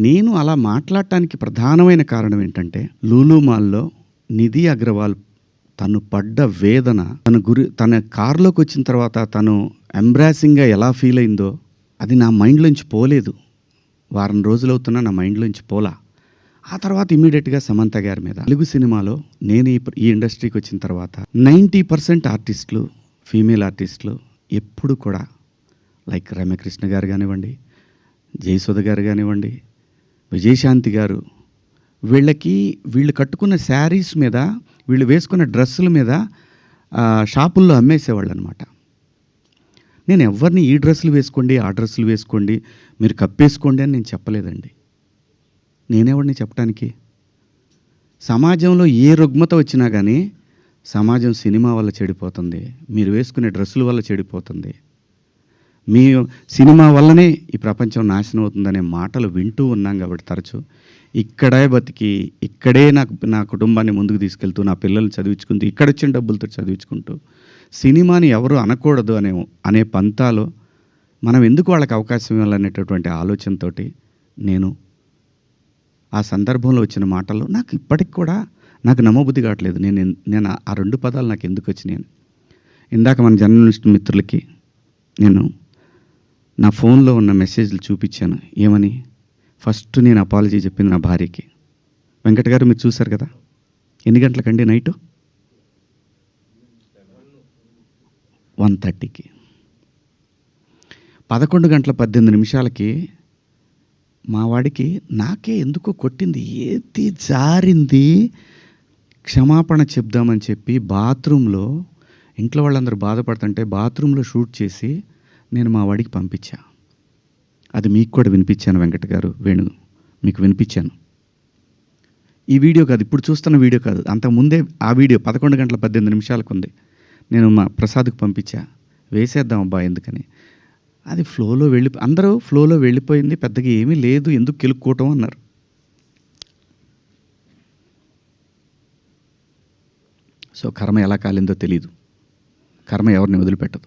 నేను అలా మాట్లాడటానికి ప్రధానమైన కారణం ఏంటంటే, లూలు మాల్‌లో నిధి అగర్వాల్ తను పడ్డ వేదన, తన కార్‌లోకొచ్చిన తర్వాత తను ఎంబ్రాసింగ్‌గా ఎలా ఫీల్ అయిందో, అది నా మైండ్‌లోంచి పోలేదు. వారం రోజులవుతున్నా నా మైండ్‌లోంచి పోలా. ఆ తర్వాత ఇమ్మీడియేట్‌గా సమంత గారి మీద. తెలుగు సినిమాలో నేను ఈ ఇండస్ట్రీకి వచ్చిన తర్వాత 90% ఆర్టిస్టులు, ఫీమేల్ ఆర్టిస్టులు ఎప్పుడు కూడా లైక్ రమ్యకృష్ణ గారు గానివ్వండి, జయసుధ గారు గానివ్వండి, విజయశాంతి గారు, వీళ్ళు కట్టుకున్న శారీస్ మీద, వీళ్ళు వేసుకున్న డ్రెస్సుల మీద షాపుల్లో అమ్మేసేవాళ్ళనమాట. నేను ఎవరిని ఈ డ్రెస్సులు వేసుకోండి, ఆ డ్రెస్సులు వేసుకోండి, మీరు కప్పేసుకోండి అని నేను చెప్పలేదండి. నేనెవడిని చెప్పడానికి? సమాజంలో ఏ రుగ్మత వచ్చినా కానీ సమాజం సినిమా వల్ల చెడిపోతుంది, మీరు వేసుకునే డ్రెస్సుల వల్ల చెడిపోతుంది, మీ సినిమా వల్లనే ఈ ప్రపంచం నాశనం అవుతుందనే మాటలు వింటూ ఉన్నాం కాబట్టి తరచు ఇక్కడే బతికి, ఇక్కడే నా కుటుంబాన్ని ముందుకు తీసుకెళ్తూ, నా పిల్లల్ని చదివించుకుంటూ, ఇక్కడొచ్చిన డబ్బులతో చదివించుకుంటూ, సినిమాని ఎవరు అనకూడదు అనే పంతాలో మనం ఎందుకు వాళ్ళకి అవకాశం ఇవ్వాలనేటటువంటి ఆలోచనతోటి నేను ఆ సందర్భంలో వచ్చిన మాటలు నాకు ఇప్పటికి కూడా నాకు నమ్మబుద్ధి కావట్లేదు. నేను ఆ 2 పదాలు నాకు ఎందుకు వచ్చినాయని. ఇందాక మన జర్నలిస్ట్ మిత్రులకి నేను నా ఫోన్లో ఉన్న మెసేజ్లు చూపించాను. ఏమని? ఫస్ట్ నేను అపాలజీ చెప్పింది నా భార్యకి. వెంకట గారు మీరు చూశారు కదా, ఎన్ని గంటలకండి? నైటు 1:30కి. 11:18 మా వాడికి నాకే ఎందుకో కొట్టింది, ఏది జారింది, క్షమాపణ చెప్దామని చెప్పి బాత్రూంలో, ఇంట్లో వాళ్ళందరూ బాధపడుతుంటే బాత్రూంలో షూట్ చేసి నేను మా వాడికి పంపించా. అది మీకు కూడా వినిపించాను వెంకట గారు, వేణు మీకు వినిపించాను. ఈ వీడియో కాదు, ఇప్పుడు చూస్తున్న వీడియో కాదు, అంతకుముందే ఆ వీడియో 11:18 ఉంది. నేను మా ప్రసాద్కి పంపించా, వేసేద్దాం అబ్బా ఎందుకని. అది అందరూ ఫ్లోలో వెళ్ళిపోయింది, పెద్దగా ఏమీ లేదు, ఎందుకు కెలుక్కోవటం అన్నారు. సో కర్మ ఎలా కాలిందో తెలీదు, కర్మ ఎవరిని వదిలిపెట్టదు.